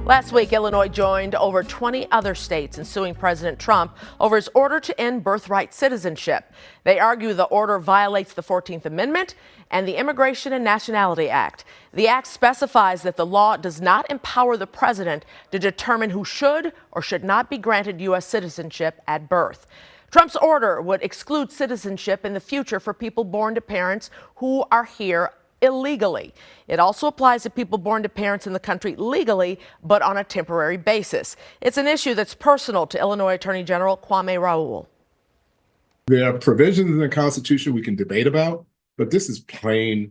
Last week, Illinois joined over 20 other states in suing President Trump over his order to end birthright citizenship. They argue the order violates the 14th Amendment and the Immigration and Nationality Act. The act specifies that the law does not empower the president to determine who should or should not be granted U.S. citizenship at birth. Trump's order would exclude citizenship in the future for people born to parents who are here illegally. It also applies to people born to parents in the country legally, but on a temporary basis. It's an issue that's personal to Illinois Attorney General Kwame Raoul. There are provisions in the Constitution we can debate about, but this is plain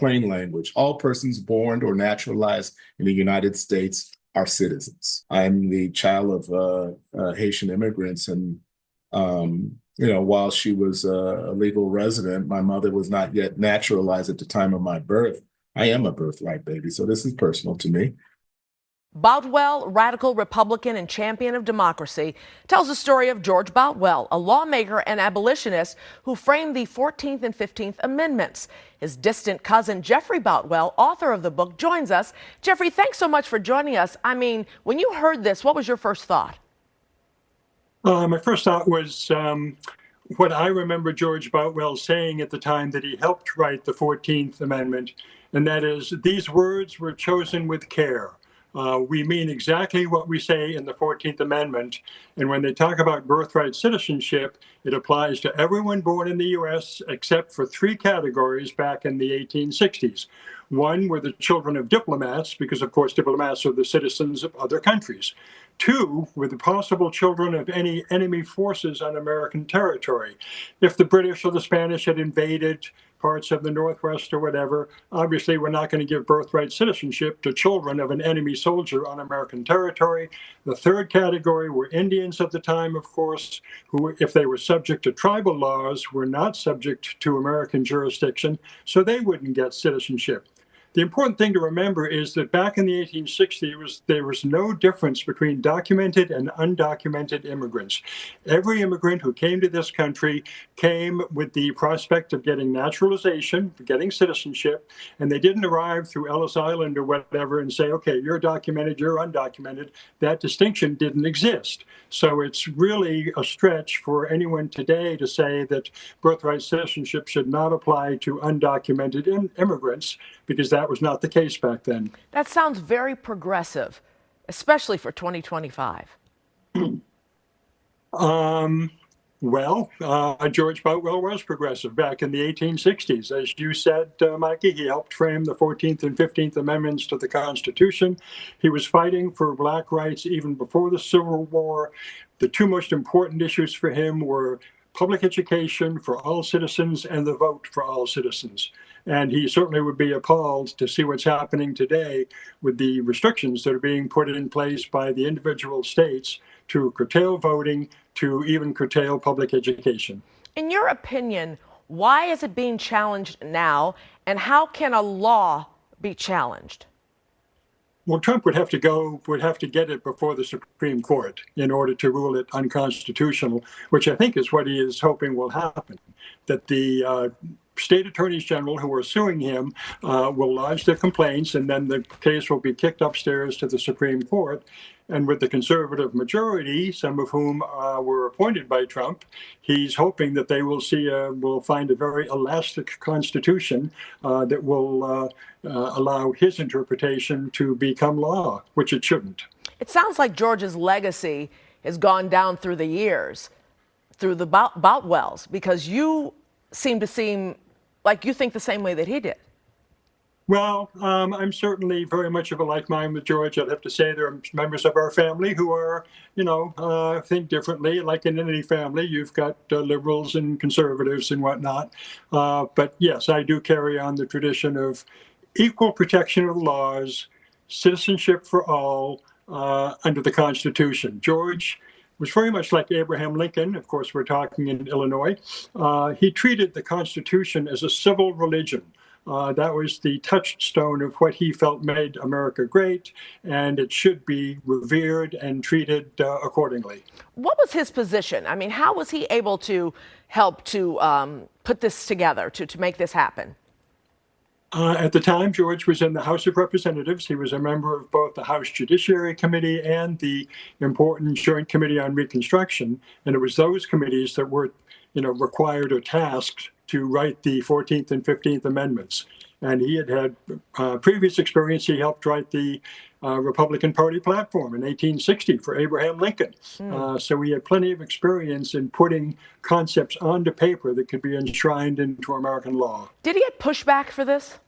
language. All persons born or naturalized in the United States are citizens. I'm the child of Haitian immigrants, and while she was a legal resident, my mother was not yet naturalized at the time of my birth. I am a birthright baby, so this is personal to me. Boutwell, radical Republican and champion of democracy, tells the story of George Boutwell, a lawmaker and abolitionist who framed the 14th and 15th Amendments. His distant cousin, Jeffrey Boutwell, author of the book, joins us. Jeffrey, thanks so much for joining us. I mean, when you heard this, what was your first thought? My first thought was what I remember George Boutwell saying at the time that he helped write the 14th Amendment, and that is, these words were chosen with care. We mean exactly what we say in the 14th Amendment. And when they talk about birthright citizenship, it applies to everyone born in the U.S. except for three categories back in the 1860s. One were the children of diplomats, because of course diplomats are the citizens of other countries. Two were the possible children of any enemy forces on American territory. If the British or the Spanish had invaded parts of the Northwest or whatever, obviously we're not going to give birthright citizenship to children of an enemy soldier on American territory. The third category were Indians at the time, of course, who, if they were subject to tribal laws, were not subject to American jurisdiction, so they wouldn't get citizenship. The important thing to remember is that back in the 1860s, there was no difference between documented and undocumented immigrants. Every immigrant who came to this country came with the prospect of getting naturalization, getting citizenship, and they didn't arrive through Ellis Island or whatever and say, okay, you're documented, you're undocumented. That distinction didn't exist. So it's really a stretch for anyone today to say that birthright citizenship should not apply to undocumented immigrants, because that was not the case back then. That sounds very progressive, especially for 2025. George Boutwell was progressive back in the 1860s. As you said, Mikey, he helped frame the 14th and 15th Amendments to the Constitution. He was fighting for Black rights even before the Civil War. The two most important issues for him were public education for all citizens and the vote for all citizens. And he certainly would be appalled to see what's happening today with the restrictions that are being put in place by the individual states to curtail voting, to even curtail public education. In your opinion, why is it being challenged now, and how can a law be challenged? Well, Trump would have to get it before the Supreme Court in order to rule it unconstitutional, which I think is what he is hoping will happen, that the state attorneys general who are suing him will lodge their complaints, and then the case will be kicked upstairs to the Supreme Court. And with the conservative majority, some of whom were appointed by Trump, he's hoping that they will find a very elastic constitution that will allow his interpretation to become law, which it shouldn't. It sounds like George's legacy has gone down through the years, through the Boutwells, because you seem like you think the same way that he did. Well, I'm certainly very much of a like mind with George. I'd have to say there are members of our family who are, think differently. Like in any family, you've got liberals and conservatives and whatnot. But yes, I do carry on the tradition of equal protection of the laws, citizenship for all under the Constitution. George was very much like Abraham Lincoln. Of course, we're talking in Illinois. He treated the Constitution as a civil religion. That was the touchstone of what he felt made America great, and it should be revered and treated accordingly. What was his position? I mean, how was he able to help to put this together, to make this happen? At the time, George was in the House of Representatives. He was a member of both the House Judiciary Committee and the important Joint Committee on Reconstruction. And it was those committees that were, required or tasked to write the 14th and 15th Amendments. And he had previous experience. He helped write the Republican Party platform in 1860 for Abraham Lincoln. So he had plenty of experience in putting concepts onto paper that could be enshrined into American law. Did he get pushback for this?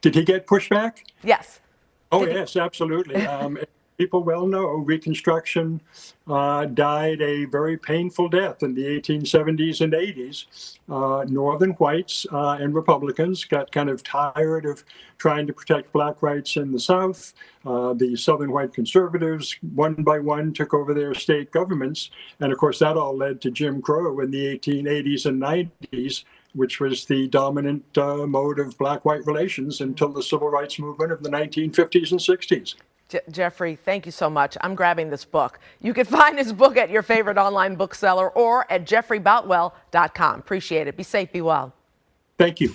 Did he get pushback? Yes. Oh, yes, absolutely. People well know Reconstruction died a very painful death in the 1870s and 80s. Northern whites and Republicans got kind of tired of trying to protect Black rights in the South. The Southern white conservatives, one by one, took over their state governments. And of course, that all led to Jim Crow in the 1880s and 90s, which was the dominant mode of Black-white relations until the civil rights movement of the 1950s and 60s. Jeffrey, thank you so much. I'm grabbing this book. You can find this book at your favorite online bookseller or at jeffreyboutwell.com. Appreciate it. Be safe, be well. Thank you.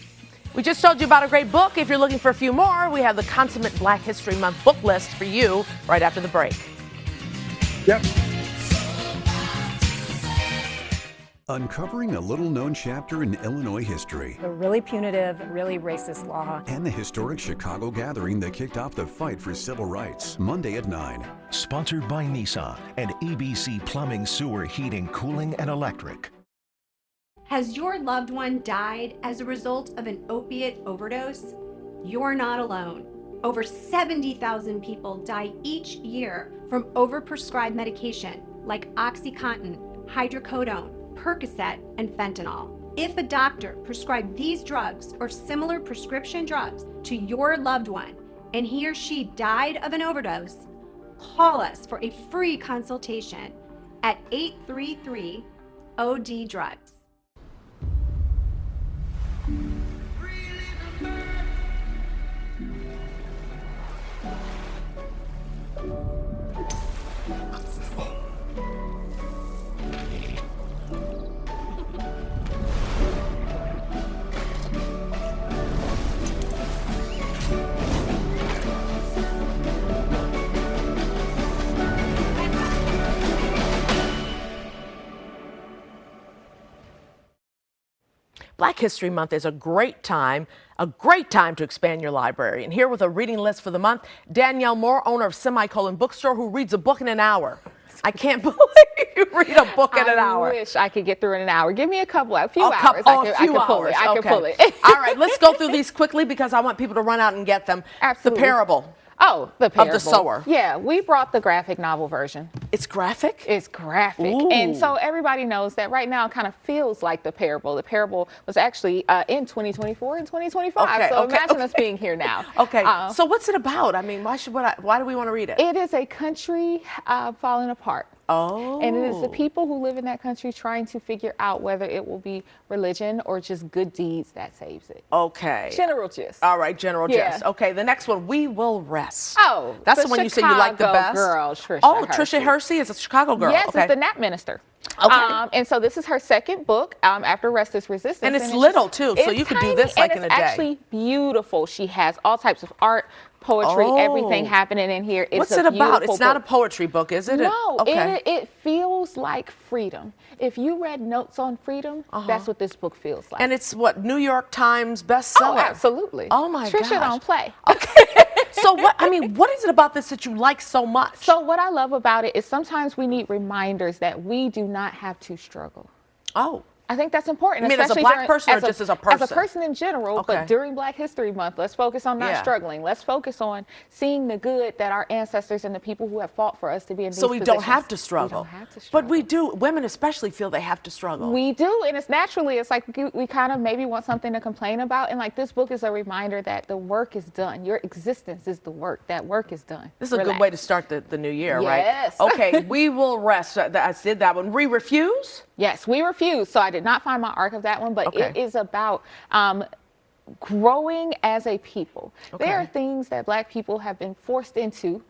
We just told you about a great book. If you're looking for a few more, we have the Consummate Black History Month book list for you right after the break. Yep. Uncovering a little-known chapter in Illinois history. A really punitive, really racist law. And the historic Chicago gathering that kicked off the fight for civil rights. Monday at 9. Sponsored by Nissan and EBC Plumbing, Sewer, Heating, Cooling, and Electric. Has your loved one died as a result of an opiate overdose? You're not alone. Over 70,000 people die each year from overprescribed medication like OxyContin, hydrocodone, Percocet, and fentanyl. If a doctor prescribed these drugs or similar prescription drugs to your loved one and he or she died of an overdose, call us for a free consultation at 833-OD-DRUGS. Black History Month is a great time to expand your library. And here with a reading list for the month, Danielle Moore, owner of Semicolon Bookstore, who reads a book in an hour. I can't believe you read a book in an hour. I wish I could get through in an hour. Give me a few hours. I could pull it. All right, let's go through these quickly because I want people to run out and get them. Absolutely. The Parable. Oh, the Parable. Of the Sower. Yeah, we brought the graphic novel version. It's graphic? It's graphic. Ooh. And so everybody knows that right now it kind of feels like the Parable. The Parable was actually in 2024 and 2025. Imagine us being here now. Okay. So what's it about? I mean, why do we want to read it? It is a country falling apart. Oh. And it is the people who live in that country trying to figure out whether it will be religion or just good deeds that saves it. Okay. General gist. All right, general gist. Okay, the next one, We Will Rest. Oh, that's the one you said you like the best. Girl, Trisha Trisha Hersey is a Chicago girl. Yes, it's the Nap Minister. Okay. And so this is her second book after Rest is Resistance. And it's little too, so you could do this like in a day. It's actually beautiful. She has all types of art, poetry, everything happening in here. What's it about? It's not a poetry book, is it? No, it feels like freedom. If you read Notes on Freedom, that's what this book feels like. And it's what, New York Times bestseller? Oh, absolutely. Oh my gosh. Trisha don't play. Okay. So what is it about this that you like so much? So what I love about it is sometimes we need reminders that we do not have to struggle. Oh. I think that's important. You mean as a Black person or just as a person? As a person in general, but during Black History Month, let's focus on not struggling. Let's focus on seeing the good that our ancestors and the people who have fought for us to be in these positions. So we don't have to struggle. We don't have to struggle. But we do. Women especially feel they have to struggle. We do, and it's like we kind of maybe want something to complain about. And like this book is a reminder that the work is done. Your existence is the work. That work is done. This is a good way to start the new year, yes. Right? Okay, We Will Rest. I did that one. We Refuse? Yes, We Refuse. So I did not find my arc of that one, but it is about growing as a people. There are things that Black people have been forced into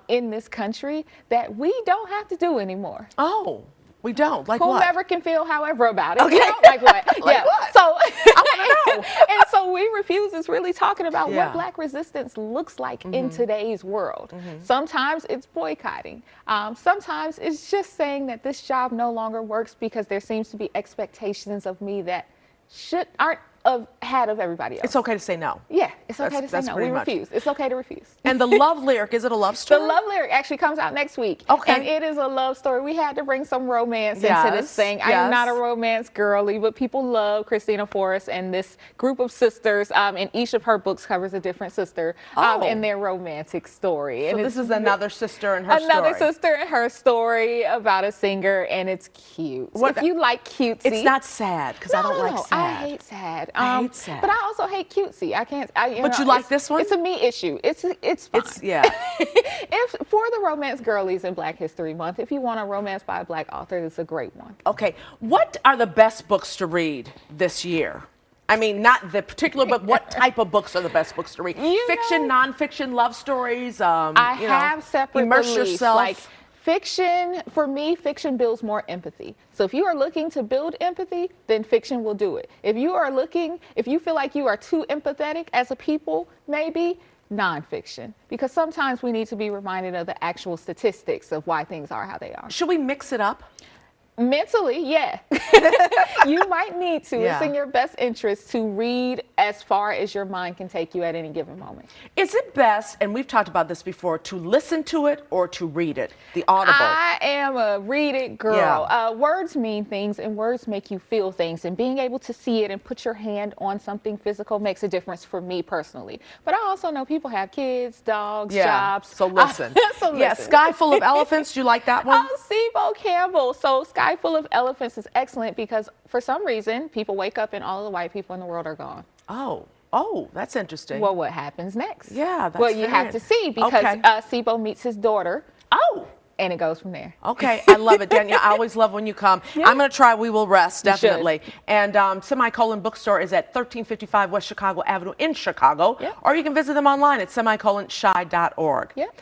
in this country that we don't have to do anymore. Oh. We don't. Like what? Whomever can feel however about it. Okay. You know? Like what? Like yeah. what? So I want to know. and so We Refuse is really talking about Yeah. what Black resistance looks like in today's world. Sometimes it's boycotting. Sometimes it's just saying that this job no longer works because there seems to be expectations of me that aren't had of everybody else. It's okay to say no. Yeah, it's okay to say That's no. pretty We much. refuse. It's okay to refuse. And the love lyric, is it a love The story? love lyric actually comes out next week. Okay. And it is a love story. We had to bring some romance into Yes, this thing. I am yes. not a romance girly, but people love Christina Forrest and this group of sisters. And each of her books covers a different sister Oh. in their romantic story. So And this it's is another sister and her another story. sister and her story about a singer, and it's cute. What- If you like cutesy. It's not sad, because I don't like sad. I hate sad. I hate sad. But I also hate cutesy. I can't. But you like this one? It's a me issue. It's fine. It's, yeah. If for the romance girlies in Black History Month, if you want a romance by a Black author, it's a great one. Okay. What are the best books to read this year? I mean, not the particular book. What type of books are the best books to read? Fiction, nonfiction, love stories. I have separate immerse beliefs. yourself. Like fiction, for me, fiction builds more empathy. So if you are looking to build empathy, then fiction will do it. If you feel like you are too empathetic as a people, maybe nonfiction. Because sometimes we need to be reminded of the actual statistics of why things are how they are. Should we mix it up? Mentally, yeah. You might need to. Yeah. It's in your best interest to read as far as your mind can take you at any given moment. Is it best, and we've talked about this before, to listen to it or to read it? The audible. I am a read it girl. Yeah. Words mean things, and words make you feel things. And being able to see it and put your hand on something physical makes a difference for me personally. But I also know people have kids, dogs, jobs. So listen. So Yeah, listen. Sky Full of Elephants. Do you like that one? Oh, Sibo Campbell. So Sky Full of Elephants is excellent because for some reason people wake up and all of the white people in the world are gone. Oh, that's interesting. Well, what happens next? Yeah, that's well, you very have to see because Okay. Sibo meets his daughter. Oh. And it goes from there. Okay, I love it, Danielle. I always love when you come. I'm going to try We Will Rest, You should. definitely. And Semicolon Bookstore is at 1355 West Chicago Avenue in Chicago. Yep. Or you can visit them online at semicolonshy.org. Yep.